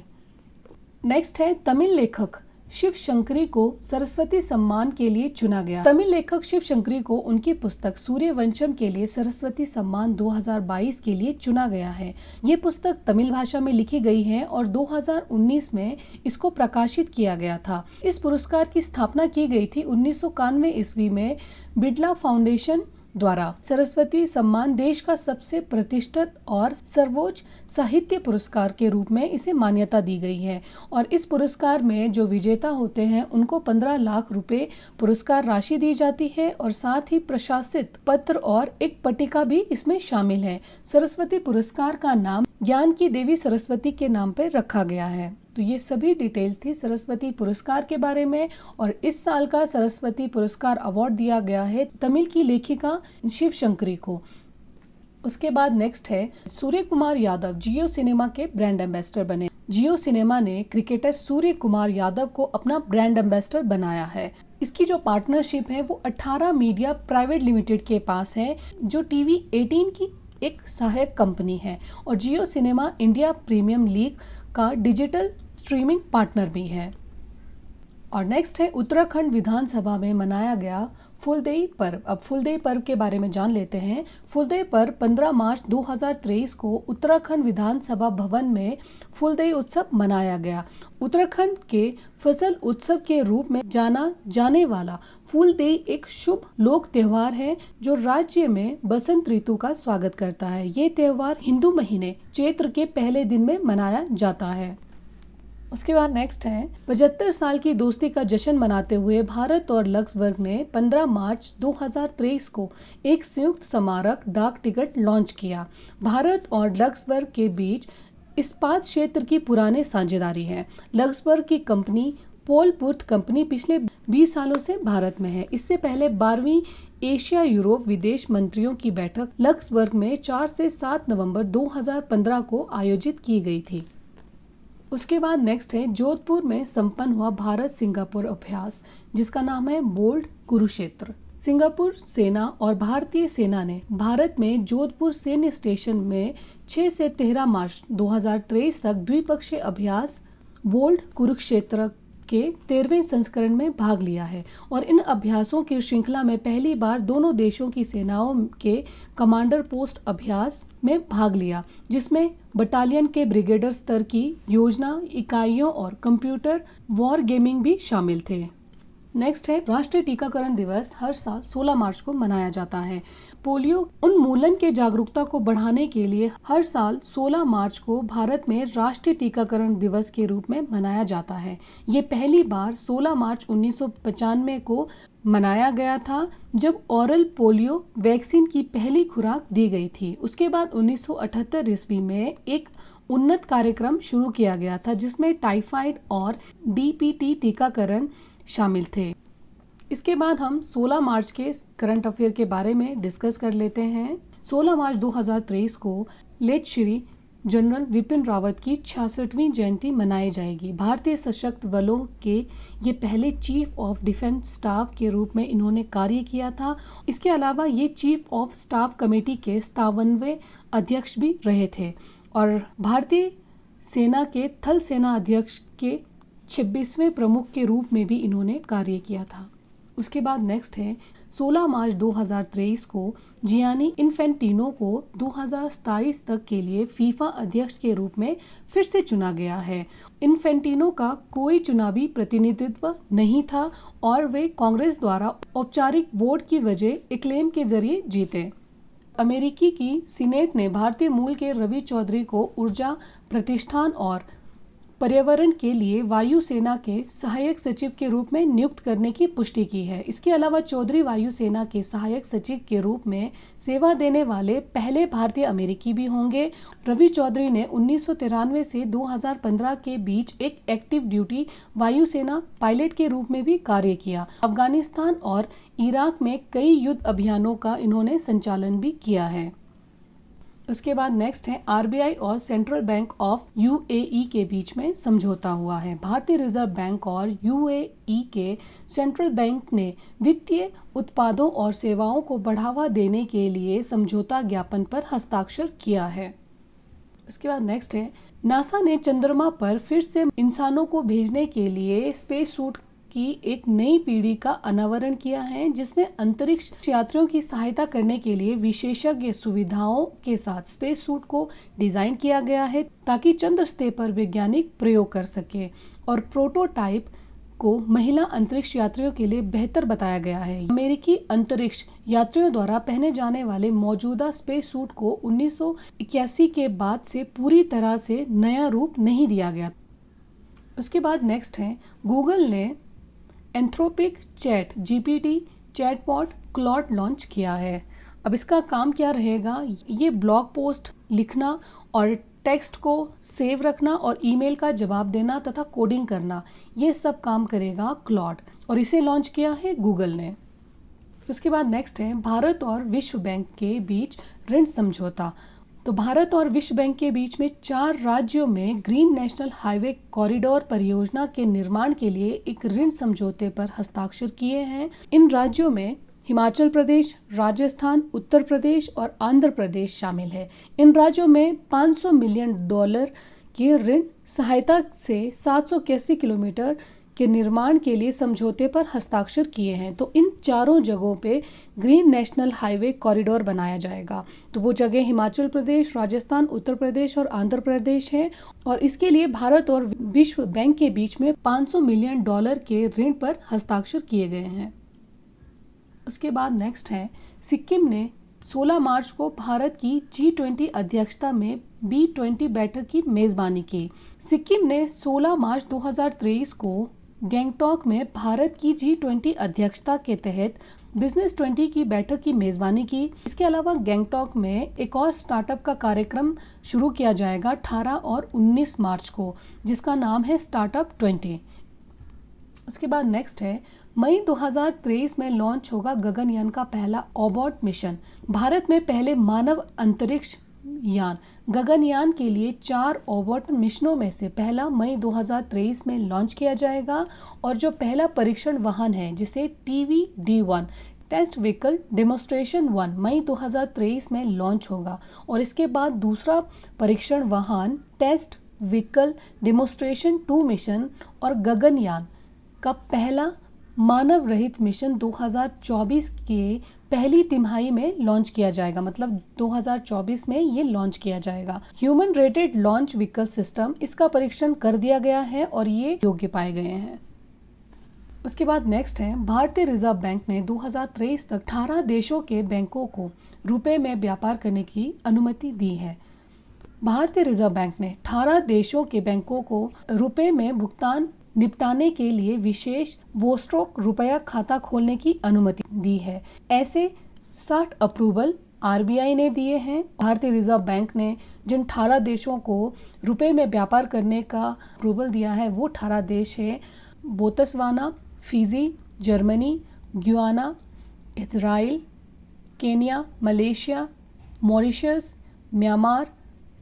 नेक्स्ट है, तमिल लेखक शिव शंकरी को सरस्वती सम्मान के लिए चुना गया। तमिल लेखक शिव शंकरी को उनकी पुस्तक सूर्यवंशम के लिए सरस्वती सम्मान 2022 के लिए चुना गया है। ये पुस्तक तमिल भाषा में लिखी गई है और 2019 में इसको प्रकाशित किया गया था। इस पुरस्कार की स्थापना की गई थी 1991 ईस्वी में बिड़ला फाउंडेशन द्वारा। सरस्वती सम्मान देश का सबसे प्रतिष्ठित और सर्वोच्च साहित्य पुरस्कार के रूप में इसे मान्यता दी गई है और इस पुरस्कार में जो विजेता होते हैं उनको 15 लाख रुपए पुरस्कार राशि दी जाती है और साथ ही प्रशासित पत्र और एक पट्टिका भी इसमें शामिल है। सरस्वती पुरस्कार का नाम ज्ञान की देवी सरस्वती के नाम पर रखा गया है। तो ये सभी डिटेल्स थी सरस्वती पुरस्कार के बारे में और इस साल का सरस्वती पुरस्कार अवार्ड दिया गया है तमिल की लेखिका शिव शंकरी को। उसके बाद नेक्स्ट है, सूर्य कुमार यादव जियो सिनेमा के ब्रांड एम्बेसडर बने। जियो सिनेमा ने क्रिकेटर सूर्य कुमार यादव को अपना ब्रांड एम्बेसडर बनाया है। इसकी जो पार्टनरशिप है वो 18 मीडिया प्राइवेट लिमिटेड के पास है, जो टीवी 18 की एक सहायक कंपनी है और जियो सिनेमा इंडिया प्रीमियम लीग का डिजिटल स्ट्रीमिंग पार्टनर भी है। और नेक्स्ट है, उत्तराखंड विधानसभा में मनाया गया फूलदेई पर्व। अब फूलदेई पर्व के बारे में जान लेते हैं। फूलदेई पर्व 15 मार्च 2023 को उत्तराखंड विधानसभा भवन में फूलदेई उत्सव मनाया गया। उत्तराखंड के फसल उत्सव के रूप में जाना जाने वाला फूलदेई एक शुभ लोक त्योहार है जो राज्य में बसंत ऋतु का स्वागत करता है। ये त्योहार हिंदू महीने चैत्र के पहले दिन में मनाया जाता है। उसके बाद नेक्स्ट है, 75 साल की दोस्ती का जश्न मनाते हुए भारत और लक्सबर्ग ने 15 मार्च 2023 को एक संयुक्त स्मारक डाक टिकट लॉन्च किया। भारत और लक्सबर्ग के बीच इस्पात क्षेत्र की पुराने साझेदारी है। लक्सबर्ग की कंपनी पोलपुर्थ कंपनी पिछले 20 सालों से भारत में है। इससे पहले 12वीं एशिया यूरोप विदेश मंत्रियों की बैठक लक्सबर्ग में 4 से 7 नवंबर 2015 को आयोजित की गई थी। उसके बाद नेक्स्ट है जोधपुर में संपन्न हुआ भारत सिंगापुर अभ्यास, जिसका नाम है बोल्ड कुरुक्षेत्र। सिंगापुर सेना और भारतीय सेना ने भारत में जोधपुर सैन्य स्टेशन में 6 से 13 मार्च 2023 तक द्विपक्षीय अभ्यास बोल्ड कुरुक्षेत्र के 13वें संस्करण में भाग लिया है और इन अभ्यासों की श्रृंखला में पहली बार दोनों देशों की सेनाओं के कमांडर पोस्ट अभ्यास में भाग लिया, जिसमें बटालियन के ब्रिगेडर स्तर की योजना इकाइयों और कंप्यूटर वॉर गेमिंग भी शामिल थे। नेक्स्ट है राष्ट्रीय टीकाकरण दिवस हर साल 16 मार्च को मनाया जाता है। पोलियो उन्मूलन के जागरूकता को बढ़ाने के लिए हर साल 16 मार्च को भारत में राष्ट्रीय टीकाकरण दिवस के रूप में मनाया जाता है। ये पहली बार 16 मार्च 1995 को मनाया गया था, जब ओरल पोलियो वैक्सीन की पहली खुराक दी गई थी। उसके बाद 1978 ईस्वी में एक उन्नत कार्यक्रम शुरू किया गया था, जिसमें टाइफाइड और डीपीटी टीकाकरण शामिल थे। इसके बाद हम 16 मार्च के करंट अफेयर के बारे में डिस्कस कर लेते हैं। 16 मार्च 2023 को लेट श्री जनरल विपिन रावत की 66वीं जयंती मनाई जाएगी। भारतीय सशस्त्र बलों के ये पहले चीफ ऑफ डिफेंस स्टाफ के रूप में इन्होंने कार्य किया था। इसके अलावा ये चीफ ऑफ स्टाफ कमेटी के 57वें अध्यक्ष भी रहे थे और भारतीय सेना के थल सेना अध्यक्ष के 26वें प्रमुख के रूप में भी इन्होंने कार्य किया था। उसके बाद नेक्स्ट है 16 मार्च 2023 को जियानी इन्फेंटिनो को 2027 तक के लिए फीफा अध्यक्ष के रूप में फिर से चुना गया है। इन्फेंटिनो का कोई चुनावी प्रतिनिधित्व नहीं था और वे कांग्रेस द्वारा औपचारिक वोट की वजह एक्लेम के जरिए जीते। अमेरिकी की सीनेट ने भारतीय मूल के रवि चौधरी को ऊर्जा प्रतिष्ठान और पर्यावरण के लिए वायुसेना के सहायक सचिव के रूप में नियुक्त करने की पुष्टि की है। इसके अलावा चौधरी वायुसेना के सहायक सचिव के रूप में सेवा देने वाले पहले भारतीय अमेरिकी भी होंगे। रवि चौधरी ने 1993 से 2015 के बीच एक एक्टिव ड्यूटी वायुसेना पायलट के रूप में भी कार्य किया। अफगानिस्तान और इराक में कई युद्ध अभियानों का इन्होंने संचालन भी किया है। उसके बाद नेक्स्ट है आरबीआई और सेंट्रल बैंक ऑफ यूएई के बीच में समझौता हुआ है। भारतीय रिजर्व बैंक और यूएई के सेंट्रल बैंक ने वित्तीय उत्पादों और सेवाओं को बढ़ावा देने के लिए समझौता ज्ञापन पर हस्ताक्षर किया है। उसके बाद नेक्स्ट है नासा ने चंद्रमा पर फिर से इंसानों को भेजने के लिए स्पेस सूट की एक नई पीढ़ी का अनावरण किया है, जिसमें अंतरिक्ष यात्रियों की सहायता करने के लिए विशेषज्ञ सुविधाओं के साथ स्पेस सूट को डिजाइन किया गया है, ताकि चंद्र सतह पर वैज्ञानिक प्रयोग कर सके और प्रोटोटाइप को महिला अंतरिक्ष यात्रियों के लिए बेहतर बताया गया है। अमेरिकी अंतरिक्ष यात्रियों द्वारा पहने जाने वाले मौजूदा स्पेस सूट को 1981 के बाद से पूरी तरह से नया रूप नहीं दिया गया। उसके बाद नेक्स्ट है गूगल ने Anthropic chat GPT chatbot Claude launch किया है। अब इसका काम क्या रहेगा? ये ब्लॉग पोस्ट लिखना और टेक्स्ट को सेव रखना और ईमेल का जवाब देना तथा कोडिंग करना, ये सब काम करेगा क्लॉड, और इसे लॉन्च किया है गूगल ने। उसके बाद नेक्स्ट है भारत और विश्व बैंक के बीच ऋण समझौता। तो भारत और विश्व बैंक के बीच में 4 राज्यों में ग्रीन नेशनल हाईवे कॉरिडोर परियोजना के निर्माण के लिए एक ऋण समझौते पर हस्ताक्षर किए हैं। इन राज्यों में हिमाचल प्रदेश, राजस्थान, उत्तर प्रदेश और आंध्र प्रदेश शामिल है। इन राज्यों में $500 मिलियन के ऋण सहायता से 781 किलोमीटर के निर्माण के लिए समझौते पर हस्ताक्षर किए हैं। तो इन चारों जगहों पे ग्रीन नेशनल हाईवे कॉरिडोर बनाया जाएगा। तो वो जगह हिमाचल प्रदेश, राजस्थान, उत्तर प्रदेश और आंध्र प्रदेश है, और इसके लिए भारत और विश्व बैंक के बीच में $500 मिलियन के ऋण पर हस्ताक्षर किए गए हैं। उसके बाद नेक्स्ट है सिक्किम ने 16 मार्च को भारत की G20 अध्यक्षता में B20 बैठक की मेजबानी की। सिक्किम ने 16 मार्च 2023 को गैंगटॉक में भारत की G20 अध्यक्षता के तहत बिजनेस 20 की बैठक की मेजबानी की। इसके अलावा गैंगटॉक में एक और स्टार्टअप का कार्यक्रम शुरू किया जाएगा 18 और 19 मार्च को, जिसका नाम है स्टार्टअप 20। उसके बाद नेक्स्ट है मई 2023 में लॉन्च होगा गगनयान का पहला ऑर्बिट मिशन। भारत में पहले मानव अंतरिक्ष यान गगनयान के लिए 4 ऑर्बिट मिशनों में से पहला मई 2023 में लॉन्च किया जाएगा और जो पहला परीक्षण वाहन है जिसे TVD-1 टेस्ट व्हीकल डेमोन्स्ट्रेशन 1 मई 2023 में लॉन्च होगा और इसके बाद दूसरा परीक्षण वाहन टेस्ट व्हीकल डेमोन्स्ट्रेशन 2 मिशन और गगनयान का पहला मानव रहित मिशन 2024 के पहली तिमाही में लॉन्च किया जाएगा, मतलब 2024 में ये लॉन्च किया जाएगा। Human rated launch vehicle system, इसका परीक्षण कर दिया गया है और ये योग्य पाए गए हैं। उसके बाद नेक्स्ट है भारतीय रिजर्व बैंक ने 2023 तक 18 देशों के बैंकों को रुपए में व्यापार करने की अनुमति दी है। भारतीय रिजर्व बैंक ने 18 देशों के बैंकों को रुपए में भुगतान निपटाने के लिए विशेष वोस्ट्रोक रुपया खाता खोलने की अनुमति दी है। ऐसे 60 अप्रूवल RBI ने दिए हैं। भारतीय रिजर्व बैंक ने जिन 18 देशों को रुपए में व्यापार करने का अप्रूवल दिया है वो 18 देश है Botswana, Fiji, Germany, Guyana, Israel, Kenya, Malaysia, Mauritius, Myanmar,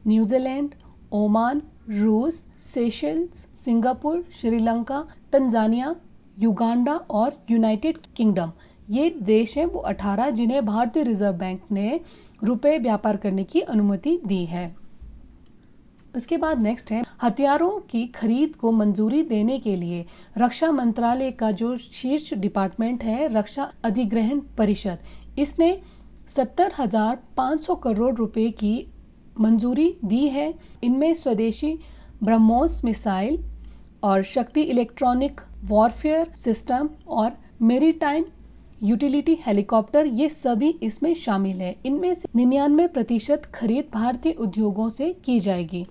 New Zealand, Oman, रूस, Seychelles, Singapore, Sri Lanka, Tanzania, Uganda और यूनाइटेड किंगडम। ये देश हैं वो 18 जिन्हें भारतीय रिजर्व बैंक ने रुपए व्यापार करने की अनुमति दी है। उसके बाद नेक्स्ट है हथियारों की खरीद को मंजूरी देने के लिए रक्षा मंत्रालय का जो शीर्ष डिपार्टमेंट है रक्षा अधिग्रहण परिषद, इसने 70,500 करोड़ रुपए की मंजूरी दी है। इनमें स्वदेशी ब्रह्मोस मिसाइल और शक्ति इलेक्ट्रॉनिक वॉरफेयर सिस्टम और मेरीटाइम यूटिलिटी हेलीकॉप्टर ये सभी इसमें शामिल है। इनमें से 99% खरीद भारतीय उद्योगों से की जाएगी।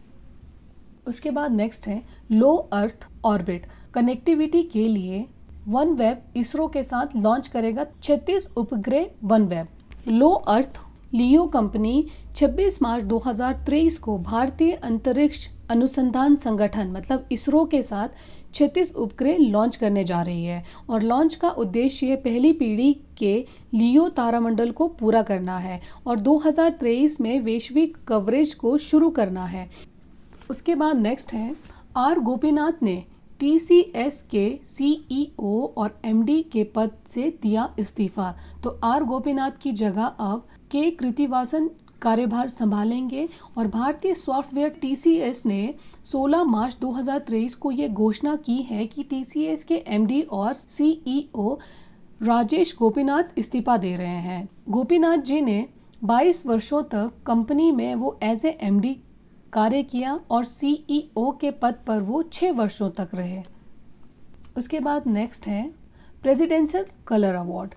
उसके बाद नेक्स्ट है लो अर्थ ऑर्बिट कनेक्टिविटी के लिए वनवेब इसरो के साथ लॉन्च करेगा 36 उपग्रह वनवेब। लो अर्थ लियो कंपनी 26 मार्च 2023 को भारतीय अंतरिक्ष अनुसंधान संगठन मतलब इसरो के साथ 36 उपग्रह लॉन्च करने जा रही है और लॉन्च का उद्देश्य पहली पीढ़ी के लियो तारामंडल को पूरा करना है और 2023 में वैश्विक कवरेज को शुरू करना है। उसके बाद नेक्स्ट है आर गोपीनाथ ने TCS के CEO और MD के पद से दिया इस्तीफा। तो आर गोपीनाथ की जगह अब के कृतिवासन कार्यभार संभालेंगे और भारतीय सॉफ्टवेयर TCS ने 16 मार्च 2023 को ये घोषणा की है कि TCS के MD और CEO राजेश गोपीनाथ इस्तीफा दे रहे हैं। गोपीनाथ जी ने 22 वर्षों तक कंपनी में वो एज ए MD कार्य किया और CEO के पद पर वो 6 वर्षों तक रहे। उसके बाद नेक्स्ट है प्रेसिडेंशियल कलर अवार्ड।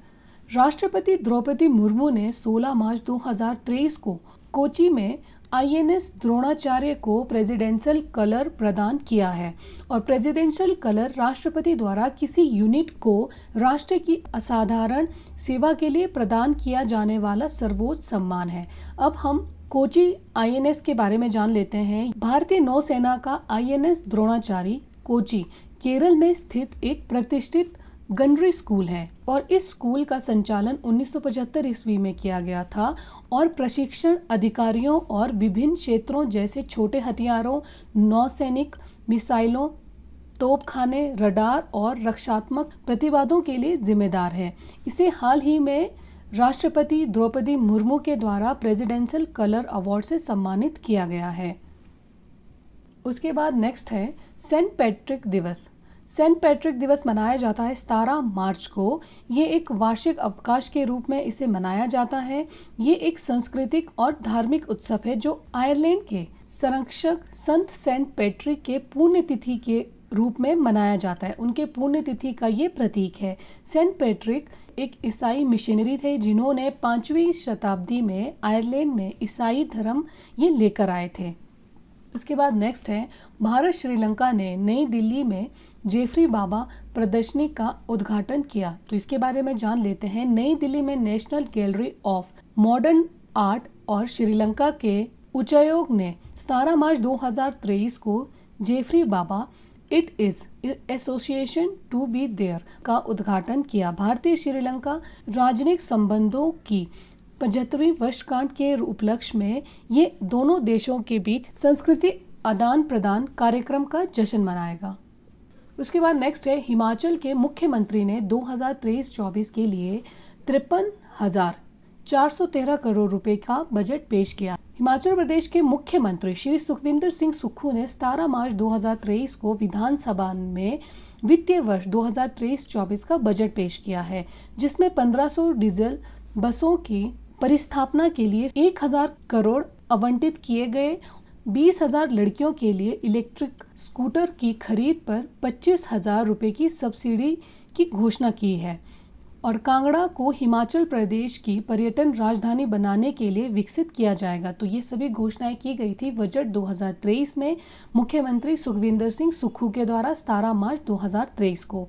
राष्ट्रपति द्रौपदी मुर्मू ने 16 मार्च 2023 को कोची में INS द्रोणाचार्य को प्रेसिडेंशियल कलर प्रदान किया है और प्रेसिडेंशियल कलर राष्ट्रपति द्वारा किसी यूनिट को राष्ट्र की असाधारण सेवा के लिए प्रदान किया जाने वाला सर्वोच्च सम्मान है। अब हम कोची INS के बारे में जान लेते हैं। भारतीय नौसेना का INS द्रोणाचार्य कोची केरल में स्थित एक प्रतिष्ठित गनरी स्कूल है और इस स्कूल का संचालन 1975 ईस्वी में किया गया था और प्रशिक्षण अधिकारियों और विभिन्न क्षेत्रों जैसे छोटे हथियारों, नौसैनिक मिसाइलों, तोपखाने, रडार और रक्षात्मक प्रतिवादों के लिए जिम्मेदार है। इसे हाल ही में राष्ट्रपति द्रौपदी मुर्मू के द्वारा प्रेसिडेंशियल कलर अवार्ड से सम्मानित किया गया है। उसके बाद नेक्स्ट है सेंट पैट्रिक दिवस। सेंट पैट्रिक दिवस मनाया जाता है 17 मार्च को। ये एक वार्षिक अवकाश के रूप में इसे मनाया जाता है। ये एक सांस्कृतिक और धार्मिक उत्सव है जो आयरलैंड के संरक्षक संत सेंट पैट्रिक के पुण्यतिथि के रूप में मनाया जाता है। उनके पुण्यतिथि का ये प्रतीक है। सेंट पैट्रिक एक ईसाई मिशनरी थे जिन्होंने 5वीं शताब्दी में आयरलैंड में ईसाई धर्म ये लेकर आए थे। उसके बाद नेक्स्ट है भारत श्रीलंका ने नई दिल्ली में जेफरी बाबा प्रदर्शनी का उद्घाटन किया? तो इसके बारे में जान लेते हैं। नई दिल्ली में national gallery of modern art और श्रीलंका के उच्चायोग ने 17 मार्च 2023 को Geoffrey Bawa it is association to be there का उद्घाटन किया। भारतीय श्रीलंका राजनयिक संबंधों की 75वीं वर्षगांठ के उपलक्ष्य में ये दोनों देशों के बीच संस्कृति आदान प्रदान कार्यक्रम का जश्न मनाएगा। उसके बाद नेक्स्ट है, हिमाचल के मुख्यमंत्री ने 2023-24 के लिए 53,413 करोड़ रुपए का बजट पेश किया। हिमाचल प्रदेश के मुख्यमंत्री श्री सुखविंदर सिंह सुक्खू ने 17 मार्च 2023 को विधानसभा में वित्तीय वर्ष 2023-24 का बजट पेश किया है, जिसमें 1500 डीजल बसों की परिस्थापना के लिए 1000 करोड़ आवंटित किए गए, 20,000 लड़कियों के लिए इलेक्ट्रिक स्कूटर की खरीद पर 25,000 रुपए की सब्सिडी की घोषणा की है और कांगड़ा को हिमाचल प्रदेश की पर्यटन राजधानी बनाने के लिए विकसित किया जाएगा। तो ये सभी घोषणाएं की गई थी बजट 2023 में मुख्यमंत्री सुखविंदर सिंह सुक्खू के द्वारा 17 मार्च 2023 को।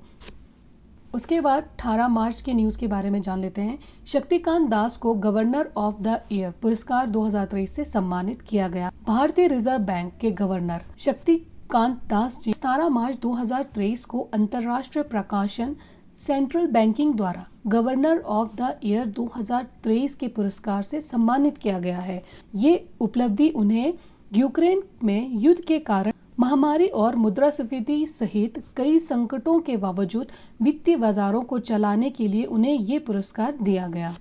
उसके बाद 18 मार्च के न्यूज़ के बारे में जान लेते हैं। शक्तिकांत दास को गवर्नर ऑफ द ईयर पुरस्कार 2023 से सम्मानित किया गया। भारतीय रिजर्व बैंक के गवर्नर शक्तिकांत दास जी 17 मार्च 2023 को अंतर्राष्ट्रीय प्रकाशन सेंट्रल बैंकिंग द्वारा गवर्नर ऑफ द ईयर 2023 के पुरस्कार से सम्मानित किया गया है। ये उपलब्धि उन्हें यूक्रेन में युद्ध के कारण महामारी और मुद्रास्फीति सहित कई संकटों के बावजूद वित्तीय बाजारों को चलाने के लिए उन्हें ये पुरस्कार दिया गया।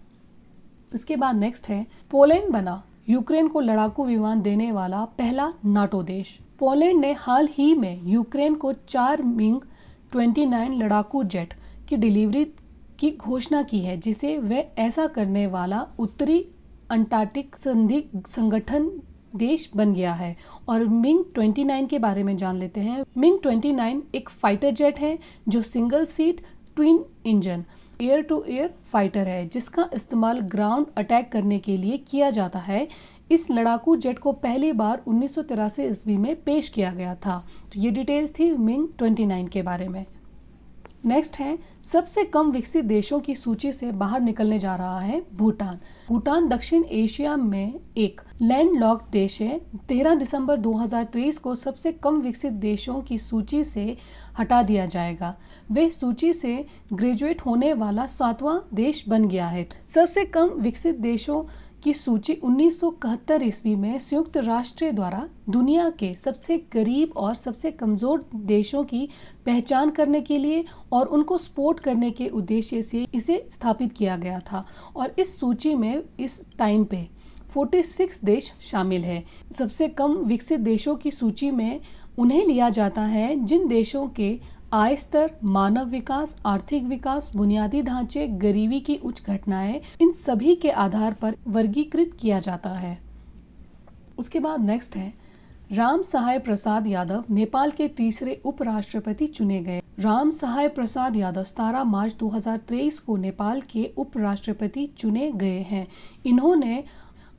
उसके बाद नेक्स्ट है, पोलैंड बना यूक्रेन को लड़ाकू विमान देने वाला पहला नाटो देश। पोलैंड ने हाल ही में यूक्रेन को 4 मिग 29 लड़ाकू जेट की डिलीवरी की घोषणा की है, जिसे वह ऐसा करने वाला उत्तरी अंटार्कटिक संधि संगठन देश बन गया है। और मिग 29 के बारे में जान लेते हैं। मिग 29 एक फाइटर जेट है जो single seat twin engine air to air fighter है, जिसका इस्तेमाल ग्राउंड अटैक करने के लिए किया जाता है। इस लड़ाकू जेट को पहली बार 1983 ईस्वी में पेश किया गया था। तो ये डिटेल्स थी मिग 29 के बारे में। नेक्स्ट है, सबसे कम विकसित देशों की सूची से बाहर निकलने जा रहा है भूटान। भूटान दक्षिण एशिया में एक लैंडलॉक्ड देश है। 13 दिसंबर 2023 को सबसे कम विकसित देशों की सूची से हटा दिया जाएगा। वे सूची से ग्रेजुएट होने वाला 7वां देश बन गया है। सबसे कम विकसित देशों की सूची 1971 ईस्वी में संयुक्त राष्ट्र द्वारा दुनिया के सबसे गरीब और सबसे कमजोर देशों की पहचान करने के लिए और उनको सपोर्ट करने के उद्देश्य से इसे स्थापित किया गया था। और इस सूची में इस टाइम पे 46 देश शामिल है। सबसे कम विकसित देशों की सूची में उन्हें लिया जाता है जिन देशों के आय स्तर, मानव विकास, आर्थिक विकास, बुनियादी ढांचे, गरीबी की उच्च घटनाएं, इन सभी के आधार पर वर्गीकृत किया जाता है। उसके बाद नेक्स्ट है, राम सहाय प्रसाद यादव नेपाल के तीसरे उपराष्ट्रपति चुने गए। राम सहाय प्रसाद यादव 17 मार्च 2023 को नेपाल के उपराष्ट्रपति चुने गए हैं। इन्होंने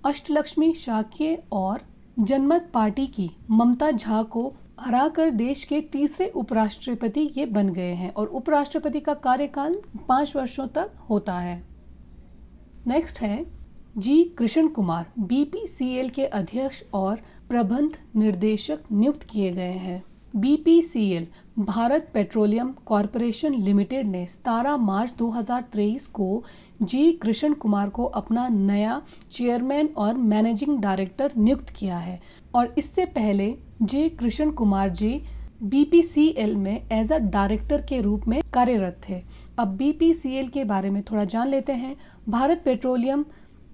अष्टलक्ष्मी शाक्य और जनमत पार्टी की ममता झा को हराकर देश के तीसरे उपराष्ट्रपति ये बन गए हैं और उपराष्ट्रपति का कार्यकाल 5 वर्षों तक होता है। नेक्स्ट है, जी कृष्ण कुमार BPCL के अध्यक्ष और प्रबंध निर्देशक नियुक्त किए गए हैं। BPCL Bharat petroleum corporation limited ने 17 मार्च 2023 को जी कृष्ण कुमार को अपना नया चेयरमैन और मैनेजिंग डायरेक्टर नियुक्त किया है। और इससे पहले जी कृष्ण कुमार जी BPCL में एज अ डायरेक्टर के रूप में कार्यरत थे। अब BPCL के बारे में थोड़ा जान लेते हैं। Bharat petroleum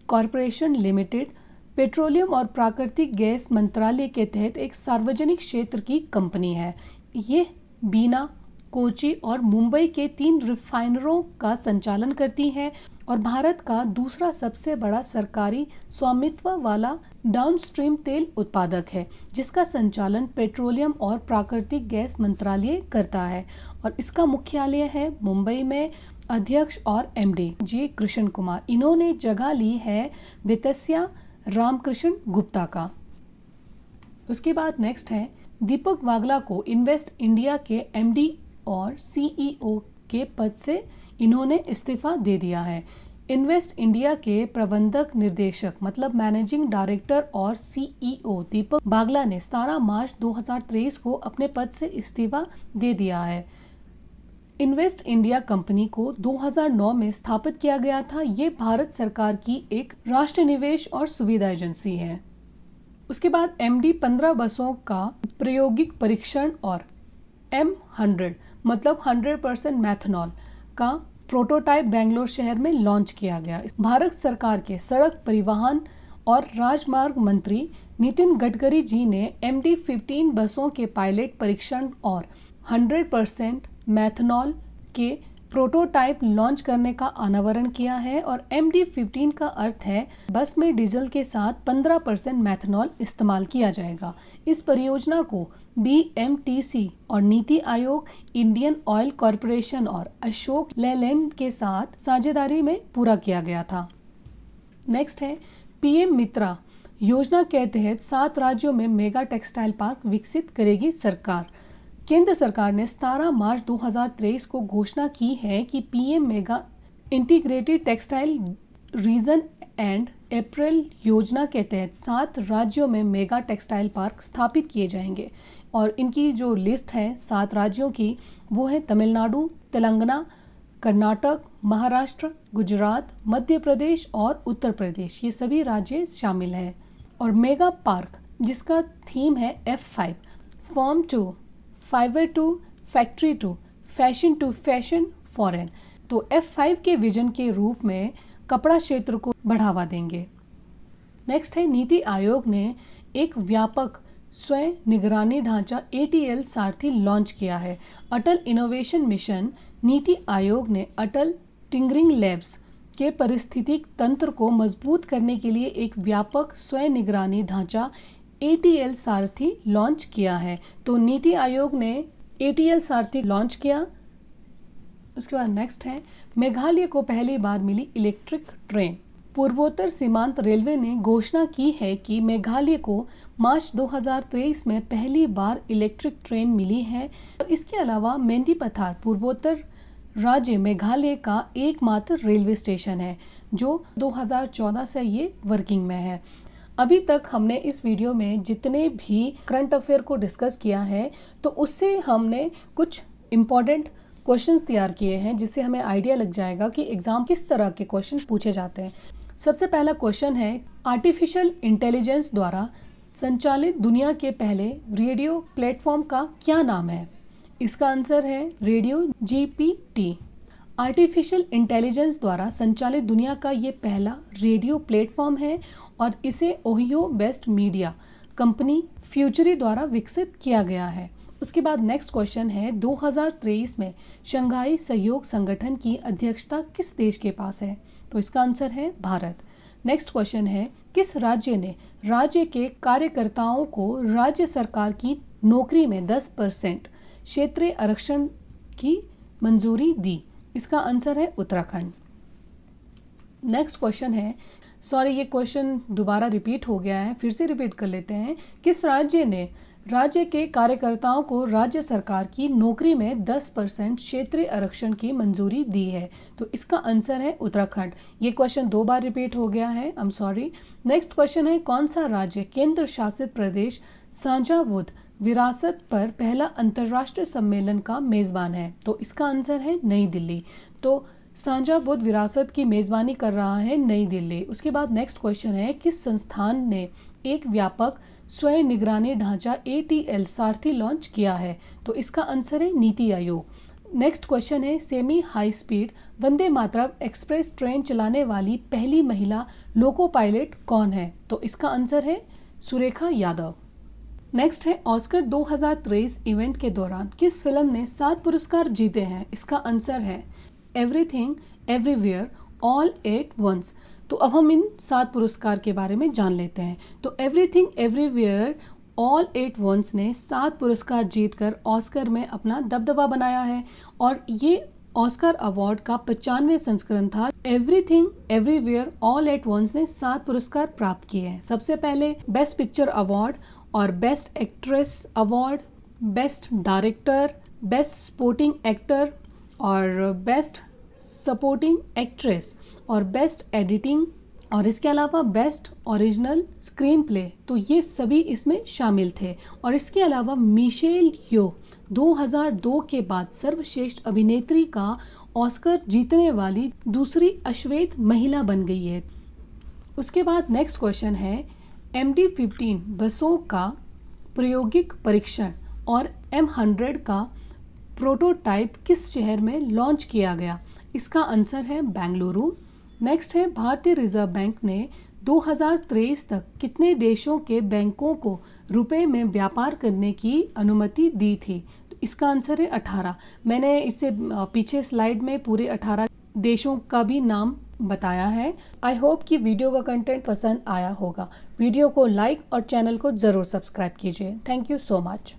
corporation limited petroleum और प्राकृतिक गैस मंत्रालय के तहत एक सार्वजनिक क्षेत्र की कंपनी है। ये बीना, कोची और मुंबई के 3 रिफाइनरों का संचालन करती है और भारत का दूसरा सबसे बड़ा सरकारी स्वामित्व वाला डाउनस्ट्रीम तेल उत्पादक है, जिसका संचालन पेट्रोलियम और प्राकृतिक गैस मंत्रालय करता है और इसका मुख्यालय है मुंबई में। अध्यक्ष और MD जी कृष्ण कुमार, इन्होंने जगह ली है वित्तस्या रामकृष्ण गुप्ता का। उसके बाद नेक्स्ट है, दीपक वागला को इन्वेस्ट इंडिया के MD और सीईओ के पद से इन्होंने इस्तीफा दे दिया है। इन्वेस्ट इंडिया के प्रबंधक निर्देशक मतलब मैनेजिंग डायरेक्टर और सीईओ दीपक बागला ने 17 मार्च 2023 को अपने पद से इस्तीफा दे दिया है। इन्वेस्ट इंडिया कंपनी को 2009 में स्थापित किया गया था। ये भारत सरकार की एक राष्ट्रीय निवेश और सुविधा एजेंसी है। उसके बाद MD 15 बसों का प्रायोगिक परीक्षण और M100 मतलब 100% मैथनॉल का प्रोटोटाइप बेंगलोर शहर में लॉन्च किया गया। भारत सरकार के सड़क परिवहन और राजमार्ग मंत्री नितिन गडकरी जी ने MD 15 बसों के पायलट परीक्षण और 100% मैथनॉल के प्रोटोटाइप लॉन्च करने का अनावरण किया है। और MD 15 का अर्थ है बस में डीजल के साथ 15% मैथनॉल इस्तेमाल किया जाएगा। इस परियोजना को BMTC और NITI Aayog, Indian oil corporation और अशोक लेलैंड के साथ साझेदारी में पूरा किया गया था। नेक्स्ट है PM मित्रा योजना के तहत 7 राज्यों में मेगा टेक्सटाइल पार्क विकसित करेगी सरकार। केंद्र सरकार ने 17 मार्च 2023 को घोषणा की है कि PM mega integrated textile reason and April योजना के तहत 7 राज्यों में मेगा टेक्सटाइल पार्क स्थापित किए जाएंगे। और इनकी जो लिस्ट है 7 राज्यों की वो है तमिलनाडु, तेलंगाना, कर्नाटक, महाराष्ट्र, गुजरात, मध्य प्रदेश और उत्तर प्रदेश, ये सभी राज्य शामिल हैं। और मेगा पार्क जिसका थीम है F5 form to fibre to factory to fashion to fashion foreign, तो F5 के विजन के रूप में कपड़ा क्षेत्र को बढ़ावा देंगे। नेक्स्ट है नीति आयोग ने एक व्यापक स्वयं निगरानी ढांचा ATL सारथी लॉन्च किया है। अटल इनोवेशन मिशन नीति आयोग ने अटल टिंकरिंग लैब्स के पारिस्थितिक तंत्र को मजबूत करने के लिए एक व्यापक स्वयं निगरानी ढांचा ATL सारथी लॉन्च किया है। तो नीति आयोग ने ATL सारथी लॉन्च किया। उसके बाद नेक्स्ट है मेघालय को पहली बार मिली इलेक्ट्रिक ट्रेन। पूर्वोत्तर सीमांत रेलवे ने घोषणा की है कि मेघालय को मार्च 2023 में पहली बार इलेक्ट्रिक ट्रेन मिली है। इसके अलावा मेंदी पथार पूर्वोत्तर राज्य मेघालय का एकमात्र रेलवे स्टेशन है जो 2014 से ये वर्किंग में है। अभी तक हमने इस वीडियो में जितने भी करंट अफेयर को डिस्कस किया है तो उससे हमने कुछ इम्पॉर्टेंट क्वेश्चंस तैयार किए हैं जिससे हमें आइडिया लग जाएगा कि एग्जाम किस तरह के क्वेश्चन पूछे जाते हैं। सबसे पहला क्वेश्चन है आर्टिफिशियल इंटेलिजेंस द्वारा संचालित दुनिया के पहले रेडियो प्लेटफॉर्म का क्या नाम है? इसका आंसर है रेडियो GPT। आर्टिफिशियल इंटेलिजेंस द्वारा संचालित दुनिया का ये पहला रेडियो प्लेटफॉर्म है और इसे ओहियो बेस्ट मीडिया कंपनी फ्यूचरी द्वारा विकसित किया गया है। उसके बाद नेक्स्ट क्वेश्चन है 2023 में शंघाई सहयोग संगठन की अध्यक्षता किस देश के पास है? तो इसका आंसर है भारत। नेक्स्ट क्वेश्चन है किस राज्य ने राज्य के कार्यकर्ताओं को राज्य सरकार की नौकरी में 10% क्षेत्रीय आरक्षण की मंजूरी दी? इसका आंसर है उत्तराखंड। नेक्स्ट क्वेश्चन है, सॉरी ये क्वेश्चन दोबारा रिपीट हो गया है, फिर से रिपीट कर लेते हैं। किस राज्य ने राज्य के कार्यकर्ताओं को राज्य सरकार की नौकरी में 10% क्षेत्रीय आरक्षण की मंजूरी दी है? तो इसका आंसर है उत्तराखंड। ये क्वेश्चन 2 बार रिपीट हो गया है, I am sorry. Next question है कौन सा राज्य केंद्र शासित प्रदेश साझा बुद्ध विरासत पर पहला अंतर्राष्ट्रीय सम्मेलन का मेजबान है? तो इसका आंसर है नई दिल्ली। तो साझा बुद्ध विरासत की मेजबानी कर रहा है नई दिल्ली। उसके बाद नेक्स्ट क्वेश्चन है किस संस्थान ने एक व्यापक स्वयं निगरानी ढांचा ATL सारथी लॉन्च किया है? तो इसका आंसर है नीति आयोग। नेक्स्ट क्वेश्चन है semi high speed Vande Mataram express train चलाने वाली पहली महिला लोको पायलट कौन है? तो इसका आंसर है सुरेखा यादव। नेक्स्ट है ऑस्कर 2023 इवेंट के दौरान किस फिल्म ने 7 पुरस्कार जीते हैं? इसका आंसर है everything everywhere all at once. तो अब हम इन 7 पुरस्कार के बारे में जान लेते हैं। तो everything everywhere all at once ने 7 पुरस्कार जीतकर ऑस्कर में अपना दबदबा बनाया है और ये ऑस्कर अवार्ड का 95वां संस्करण था। Everything everywhere all at once ने 7 पुरस्कार प्राप्त किए हैं। सबसे पहले बेस्ट पिक्चर अवार्ड और best actress award, best director, best supporting actor और बेस्ट सपोर्टिंग एक्ट्रेस और बेस्ट एडिटिंग और इसके अलावा बेस्ट ओरिजिनल स्क्रीन प्ले, तो ये सभी इसमें शामिल थे। और इसके अलावा मिशेल यो 2002 के बाद सर्वश्रेष्ठ अभिनेत्री का ऑस्कर जीतने वाली दूसरी अश्वेत महिला बन गई है। उसके बाद नेक्स्ट क्वेश्चन है, MD-15 बसों का प्रायोगिक परीक्षण और M100 का प्रोटोटाइप किस शहर में लॉन्च किया गया? इसका आंसर है बेंगलुरु। नेक्स्ट है, भारतीय रिजर्व बैंक ने 2023 तक कितने देशों के बैंकों को रुपए में व्यापार करने की अनुमति दी थी? तो इसका आंसर है 18। मैंने इससे पीछे स्लाइड में पूरे 18 देशों का भी नाम बताया है। आई होप कि वीडियो का कंटेंट पसंद आया होगा। वीडियो को लाइक और चैनल को ज़रूर सब्सक्राइब कीजिए। Thank you so much.